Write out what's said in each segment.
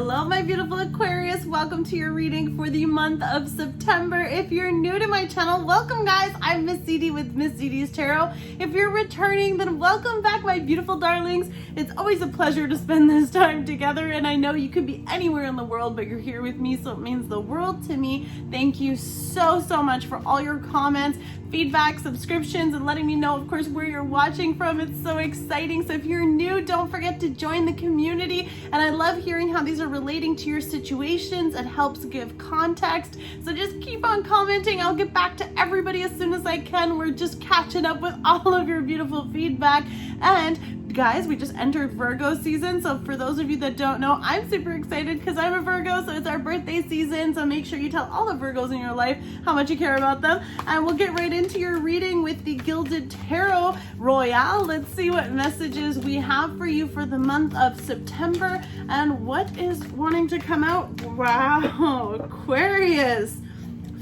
Hello, my beautiful Aquarius. Welcome to your reading for the month of September. If you're new to my channel, welcome guys. I'm Miss Edie with Miss EDIE'S Tarot. If you're returning, then welcome back, my beautiful darlings. It's always a pleasure to spend this time together, and I know you could be anywhere in the world, but you're here with me, so it means the world to me. Thank you so much for all your comments, feedback, subscriptions, and letting me know, of course, where you're watching from. It's so exciting. So if you're new, don't forget to join the community. And I love hearing how these are relating to your situations. It helps give context. So just keep on commenting. I'll get back to everybody as soon as I can. We're just catching up with all of your beautiful feedback. And guys, we just entered Virgo season. So for those of you that don't know, I'm super excited because I'm a Virgo, so it's our birthday season. So make sure you tell all the Virgos in your life how much you care about them. And we'll get right into your reading with the Gilded Tarot Royale. Let's see what messages we have for you for the month of September and what is wanting to come out. Wow, Aquarius.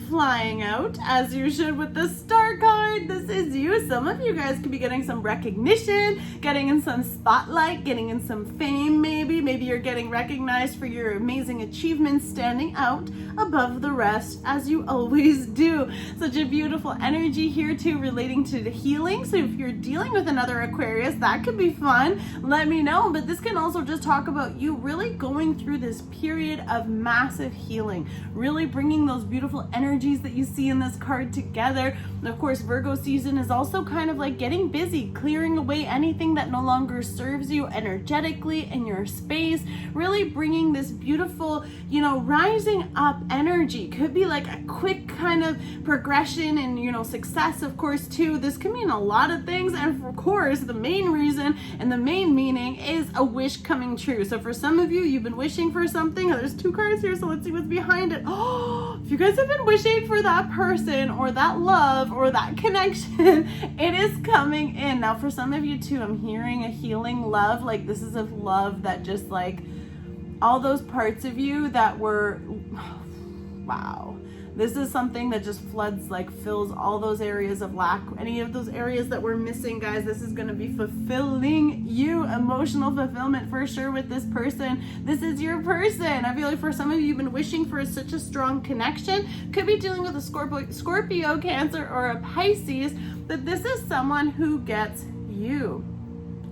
Flying out as you should with the Star card. This is you. Some of you guys could be getting some recognition, getting in some spotlight, getting in some fame. Maybe you're getting recognized for your amazing achievements, standing out above the rest as you always do. Such a beautiful energy here too, relating to the healing. So if you're dealing with another Aquarius, that could be fun. Let me know. But this can also just talk about you really going through this period of massive healing, really bringing those beautiful energies that you see in this card together. And of course, Virgo season is also kind of like getting busy, clearing away anything that no longer serves you energetically in your space, really bringing this beautiful, rising up energy. Could be like a quick kind of progression and, success, of course, too. This can mean a lot of things. And of course, the main reason and the main meaning is a wish coming true. So for some of you, you've been wishing for something. There's two cards here, so let's see what's behind it. Oh, if you guys have been wishing for that person or that love or that connection, it is coming in. Now for some of you too, I'm hearing a healing love. Like this is a love that just like all those parts of you that were, wow. This is something that just floods, like fills all those areas of lack, any of those areas that we're missing, guys. This is going to be fulfilling you, emotional fulfillment for sure with this person. This is your person. I feel like for some of you, you've been wishing for such a strong connection. Could be dealing with a Scorpio, Cancer, or a Pisces, but this is someone who gets you.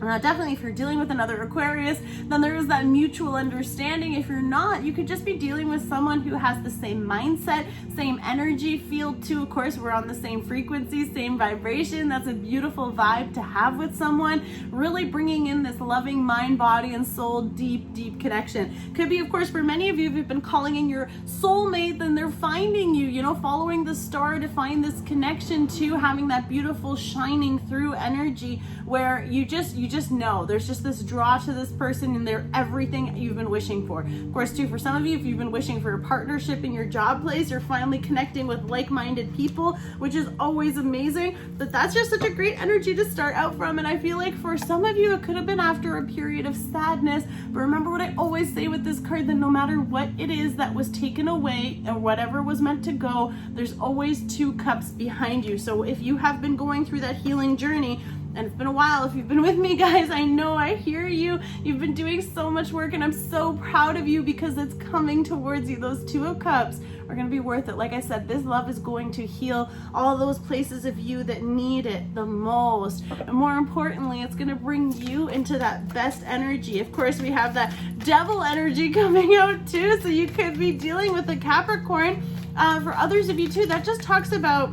Definitely if you're dealing with another Aquarius, then there is that mutual understanding. If you're not, you could just be dealing with someone who has the same mindset, same energy field too. Of course, we're on the same frequency, same vibration. That's a beautiful vibe to have with someone, really bringing in this loving mind, body, and soul, deep connection. Could be, of course, for many of you, if you've been calling in your soulmate, then they're finding you, following the star to find this connection to having that beautiful shining through energy where you just know there's just this draw to this person and they're everything you've been wishing for. Of course, too, for some of you, if you've been wishing for a partnership in your job place, you're finally connecting with like-minded people, which is always amazing. But that's just such a great energy to start out from. And I feel like for some of you, it could have been after a period of sadness. But remember what I always say with this card, that no matter what it is that was taken away or whatever was meant to go, there's always two cups behind you. So if you have been going through that healing journey, and it's been a while, if you've been with me, guys, I know, I hear you. You've been doing so much work, and I'm so proud of you because it's coming towards you. Those Two of Cups are going to be worth it. Like I said, this love is going to heal all those places of you that need it the most. And more importantly, it's going to bring you into that best energy. Of course, we have that Devil energy coming out too, so you could be dealing with a Capricorn. For others of you too, that just talks about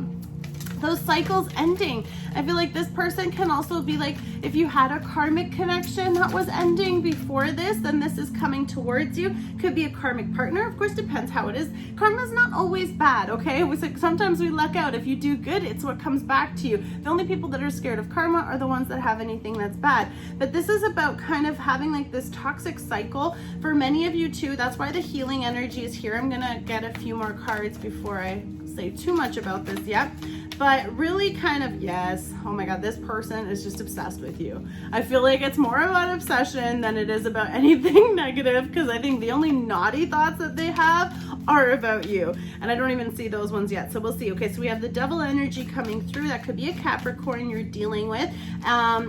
those cycles ending. I feel like this person can also be like, if you had a karmic connection that was ending before this, then this is coming towards you. Could be a karmic partner. Of course, depends how it is. Karma's not always bad, okay? Sometimes we luck out. If you do good, it's what comes back to you. The only people that are scared of karma are the ones that have anything that's bad. But this is about kind of having like this toxic cycle for many of you too. That's why the healing energy is here. I'm gonna get a few more cards before I say too much about this yet. But really kind of, yes, oh my God, this person is just obsessed with you. I feel like it's more about obsession than it is about anything negative, because I think the only naughty thoughts that they have are about you. And I don't even see those ones yet, so we'll see. Okay, so we have the Devil energy coming through. That could be a Capricorn you're dealing with.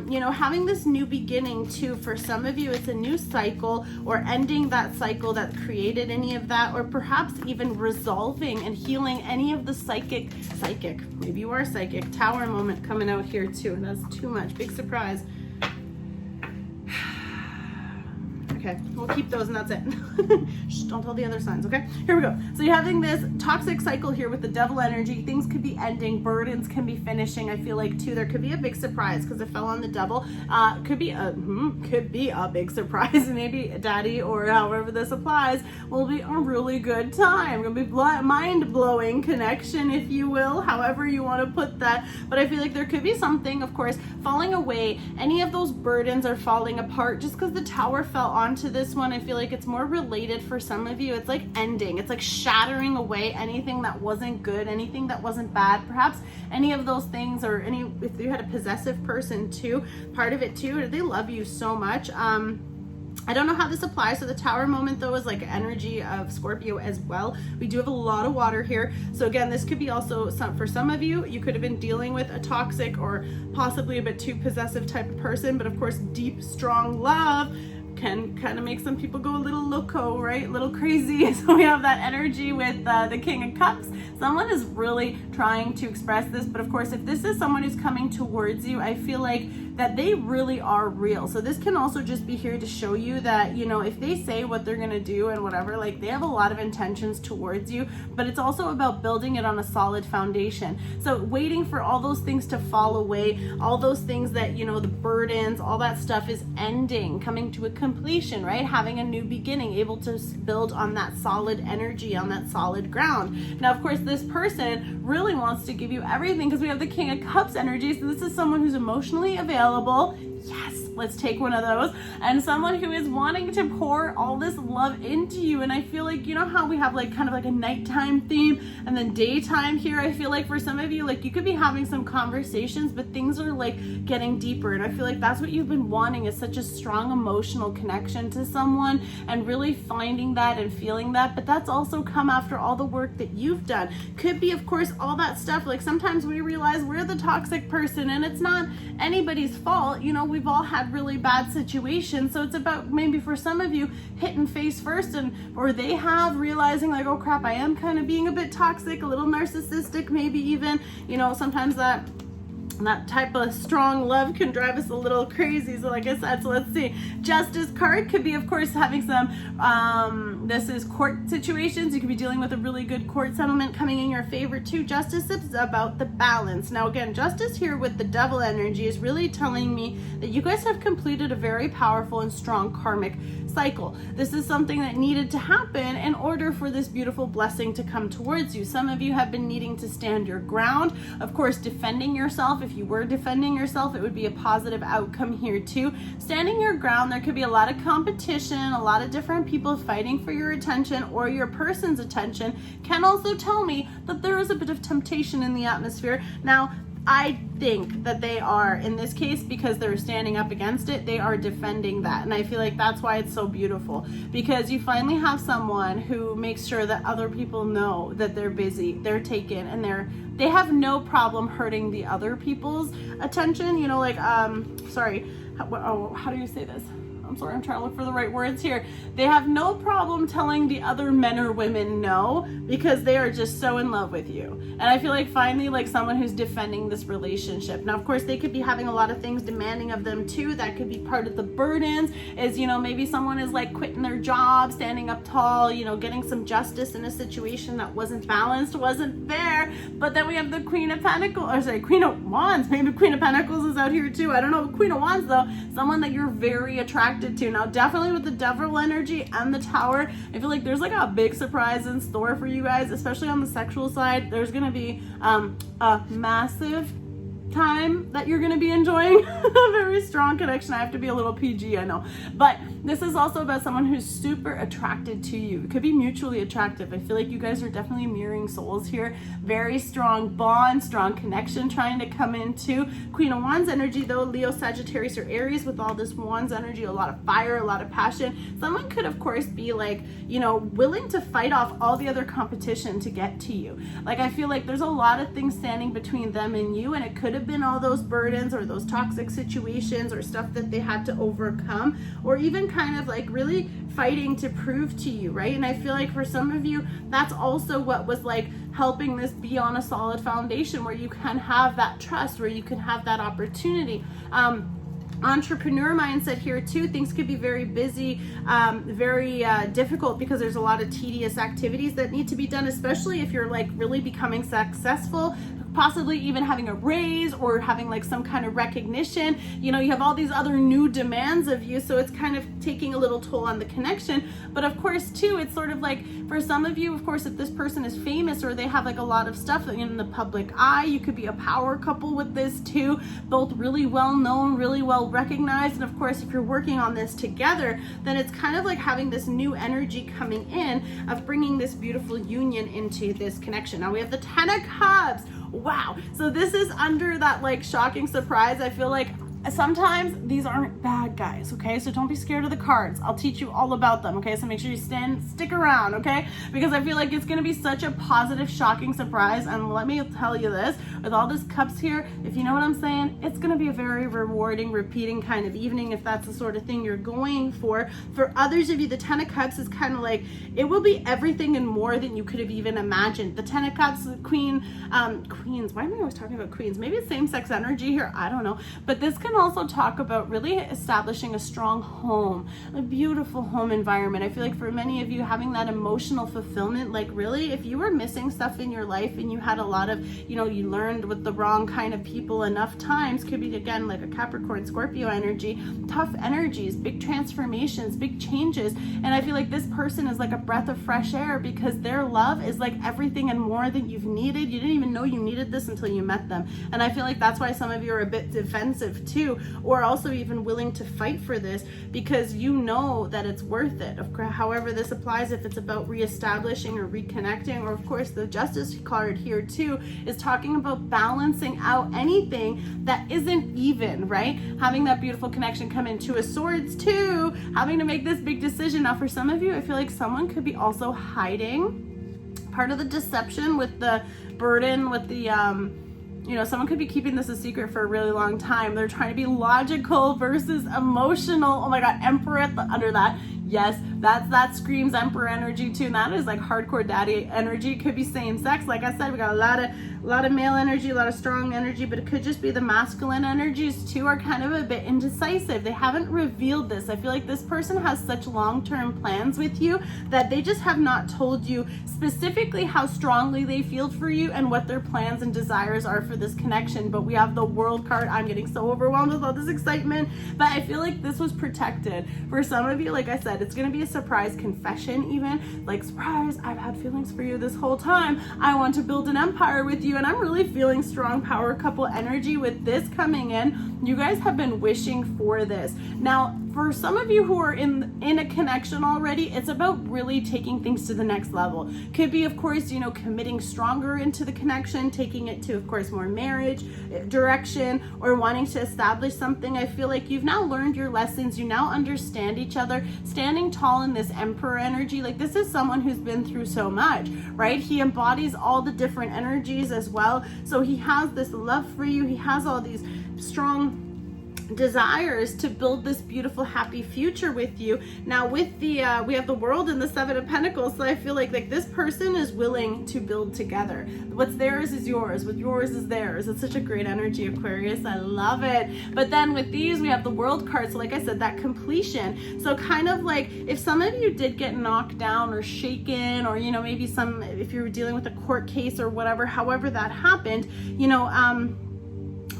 You know, having this new beginning too. For some of you, it's a new cycle, or ending that cycle that created any of that, or perhaps even resolving and healing any of the psychic, maybe you are psychic, Tower moment coming out here too. And that's too much. Big surprise. Okay, we'll keep those and that's it. Shh, don't tell the other signs, okay? Here we go. So you're having this toxic cycle here with the Devil energy. Things could be ending, burdens can be finishing. I feel like too, there could be a big surprise because it fell on the Devil. Could be a big surprise. Maybe daddy, or however this applies, will be a really good time. It'll be mind-blowing connection, if you will, however you want to put that. But I feel like there could be something, of course, falling away. Any of those burdens are falling apart just because the Tower fell on to this one. I feel like it's more related for some of you. It's like ending, it's like shattering away anything that wasn't good, anything that wasn't bad, perhaps any of those things, or any, if you had a possessive person too, part of it too, they love you so much. I don't know how this applies. So the Tower moment though is like energy of Scorpio as well. We do have a lot of water here. So again, this could be also for some of you, you could have been dealing with a toxic or possibly a bit too possessive type of person, but of course, deep, strong love can kind of make some people go a little loco, right? A little crazy. So we have that energy with the King of Cups. Someone is really trying to express this, but of course, if this is someone who's coming towards you, I feel like that they really are real. So this can also just be here to show you that, you know, if they say what they're gonna do and whatever, like they have a lot of intentions towards you, but it's also about building it on a solid foundation. So waiting for all those things to fall away, all those things that, you know, the burdens, all that stuff is ending, coming to a completion, right? Having a new beginning, able to build on that solid energy, on that solid ground. Now, of course, this person really wants to give you everything because we have the King of Cups energy. So this is someone who's emotionally available. Yes, let's take one of those. And someone who is wanting to pour all this love into you. And I feel like, you know how we have like kind of like a nighttime theme and then daytime here? I feel like for some of you, like you could be having some conversations, but things are like getting deeper. And I feel like that's what you've been wanting, is such a strong emotional connection to someone and really finding that and feeling that. But that's also come after all the work that you've done. Could be, of course, all that stuff. Like sometimes we realize we're the toxic person and it's not anybody's fault. You know, we've all had really bad situations. So it's about maybe for some of you hitting face first, and or they have realizing like, oh crap, I am kind of being a bit toxic, a little narcissistic, maybe even, you know, sometimes that type of strong love can drive us a little crazy. So like I said, so let's see. Justice card could be, of course, having some, this is court situations. You could be dealing with a really good court settlement coming in your favor too. Justice is about the balance. Now again, justice here with the Devil energy is really telling me that you guys have completed a very powerful and strong karmic cycle. This is something that needed to happen in order for this beautiful blessing to come towards you. Some of you have been needing to stand your ground, of course, defending yourself. If you were defending yourself, it would be a positive outcome here too. Standing your ground, there could be a lot of competition, a lot of different people fighting for your attention or your person's attention. Can also tell me that there is a bit of temptation in the atmosphere. Now, I think that they are, in this case, because they're standing up against it, they are defending that. And I feel like that's why it's so beautiful, because you finally have someone who makes sure that other people know that they're busy, they're taken, and they have no problem hurting the other people's attention. You know, like, sorry, how do you say this? I'm sorry, I'm trying to look for the right words here. They have no problem telling the other men or women no, because they are just so in love with you. And I feel like finally, like someone who's defending this relationship. Now, of course, they could be having a lot of things demanding of them too. That could be part of the burdens, is, you know, maybe someone is like quitting their job, standing up tall, you know, getting some justice in a situation that wasn't balanced, wasn't fair. But then we have the Queen of Pentacles, or sorry, Queen of Wands. Maybe Queen of Pentacles is out here too. I don't know. Queen of Wands though, someone that you're very attracted to. Now, definitely with the Devil energy and the Tower, I feel like there's like a big surprise in store for you guys, especially on the sexual side. There's gonna be a massive time that you're going to be enjoying. A very strong connection. I have to be a little PG, I know. But this is also about someone who's super attracted to you. It could be mutually attractive. I feel like you guys are definitely mirroring souls here. Very strong bond, strong connection trying to come into. Queen of Wands energy though, Leo, Sagittarius, or Aries with all this Wands energy, a lot of fire, a lot of passion. Someone could of course be like, you know, willing to fight off all the other competition to get to you. Like I feel like there's a lot of things standing between them and you, and it could have been all those burdens or those toxic situations or stuff that they had to overcome, or even kind of like really fighting to prove to you, right? And I feel like for some of you, that's also what was like helping this be on a solid foundation where you can have that trust, where you can have that opportunity. Entrepreneur mindset here too. Things could be very busy, very difficult because there's a lot of tedious activities that need to be done, especially if you're like really becoming successful, possibly even having a raise or having like some kind of recognition. You know, you have all these other new demands of you, so it's kind of taking a little toll on the connection. But of course too, it's sort of like for some of you, of course, if this person is famous or they have like a lot of stuff in the public eye, you could be a power couple with this too, both really well known, really well recognized. And of course, if you're working on this together, then it's kind of like having this new energy coming in of bringing this beautiful union into this connection. Now we have the 10 of Cups. Wow. So this is under that like shocking surprise. I feel like sometimes these aren't bad guys, okay? So don't be scared of the cards. I'll teach you all about them, okay? So make sure you stick around, okay? Because I feel like it's gonna be such a positive, shocking surprise. And let me tell you this, with all these cups here, if you know what I'm saying, it's gonna be a very rewarding, repeating kind of evening if that's the sort of thing you're going for. For others of you, the 10 of Cups is kind of like, it will be everything and more than you could have even imagined. The 10 of Cups, queens, why am I always talking about queens? Maybe it's same-sex energy here, I don't know. But this can also talk about really establishing a strong home, a beautiful home environment. I feel like for many of you, having that emotional fulfillment, like really, if you were missing stuff in your life and you had a lot of, you know, you learned with the wrong kind of people enough times, could be again like a Capricorn, Scorpio energy, tough energies, big transformations, big changes. And I feel like this person is like a breath of fresh air because their love is like everything and more than you've needed. You didn't even know you needed this until you met them. And I feel like that's why some of you are a bit defensive too, or also even willing to fight for this because you know that it's worth it. However this applies, if it's about reestablishing or reconnecting, or of course the Justice card here too is talking about balancing out anything that isn't even, right? Having that beautiful connection come into a Swords too, having to make this big decision. Now for some of you, I feel like someone could be also hiding part of the deception with the burden, with the you know, someone could be keeping this a secret for a really long time. They're trying to be logical versus emotional. Oh my God, Emperor under that. Yes, that screams Emperor energy too. And that is like hardcore daddy energy. It could be same sex. Like I said, we got a lot of male energy, a lot of strong energy, but it could just be the masculine energies too are kind of a bit indecisive. They haven't revealed this. I feel like this person has such long-term plans with you that they just have not told you specifically how strongly they feel for you and what their plans and desires are for this connection. But we have the World card. I'm getting so overwhelmed with all this excitement, but I feel like this was protected. For some of you, like I said, it's going to be a surprise confession, even like, surprise, I've had feelings for you this whole time. I want to build an empire with you. And I'm really feeling strong power couple energy with this coming in. You guys have been wishing for this. Now, for some of you who are in a connection already, it's about really taking things to the next level. Could be, of course, you know, committing stronger into the connection, taking it to, of course, more marriage direction, or wanting to establish something. I feel like you've now learned your lessons. You now understand each other. Standing tall in this Emperor energy, like this is someone who's been through so much, right? He embodies all the different energies as well. So he has this love for you. He has all these strong desires to build this beautiful happy future with you. Now with the we have the World and the Seven of Pentacles, so I feel like this person is willing to build together. What's theirs is yours, what yours is theirs. It's such a great energy, Aquarius. I love it. But then with these we have the World card, so like I said, that completion. So kind of like if some of you did get knocked down or shaken, or you know, maybe if you were dealing with a court case or whatever, however that happened, you know,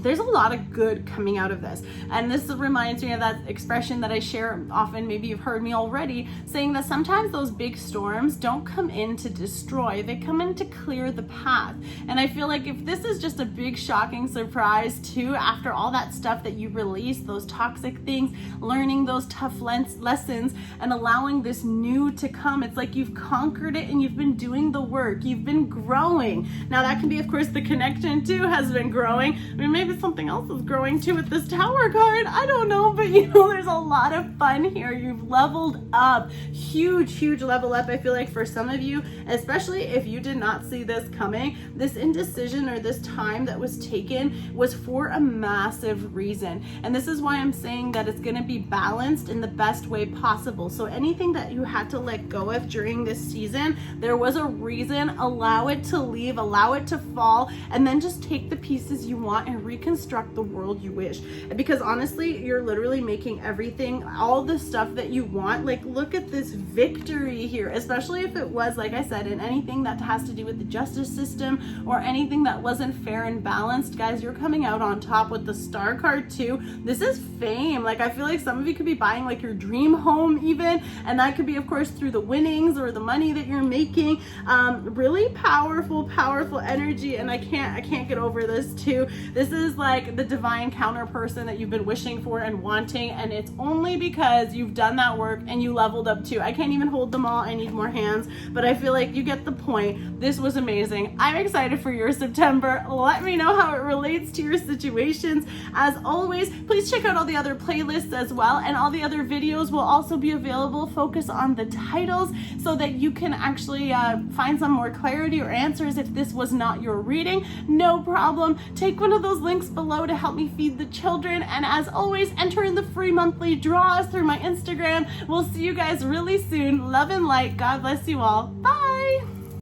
there's a lot of good coming out of this. And this reminds me of that expression that I share often, maybe you've heard me already, saying that sometimes those big storms don't come in to destroy, they come in to clear the path. And I feel like if this is just a big shocking surprise too, after all that stuff that you released, those toxic things, learning those tough lessons and allowing this new to come, it's like you've conquered it and you've been doing the work, you've been growing. Now that can be, of course, the connection too has been growing. I mean, maybe something else is growing too with this Tower card. I don't know, but you know, there's a lot of fun here. You've leveled up, huge level up. I feel like for some of you, especially if you did not see this coming, this indecision or this time that was taken was for a massive reason. And this is why I'm saying that it's going to be balanced in the best way possible. So anything that you had to let go of during this season, there was a reason. Allow it to leave, allow it to fall, and then just take the pieces you want and reconstruct the world you wish. Because honestly, you're literally making everything, all the stuff that you want. Like, look at this victory here, especially if it was, like I said, in anything that has to do with the justice system or anything that wasn't fair and balanced. Guys, you're coming out on top with the Star card too. This is fame. Like, I feel like some of you could be buying like your dream home even, and that could be, of course, through the winnings or the money that you're making. Really powerful energy, and I can't get over this too. This is like the divine counter person that you've been wishing for and wanting, and it's only because you've done that work and you leveled up too. I can't even hold them all, I need more hands, but I feel like you get the point. This was amazing. I'm excited for your September. Let me know how it relates to your situations. As always, please check out all the other playlists as well, and all the other videos will also be available. Focus on the titles so that you can actually find some more clarity or answers if this was not your reading. No problem. Take one of those links below to help me feed the children, and as always, enter in the free monthly draws through my Instagram. We'll see you guys really soon. Love and light. God bless you all. Bye.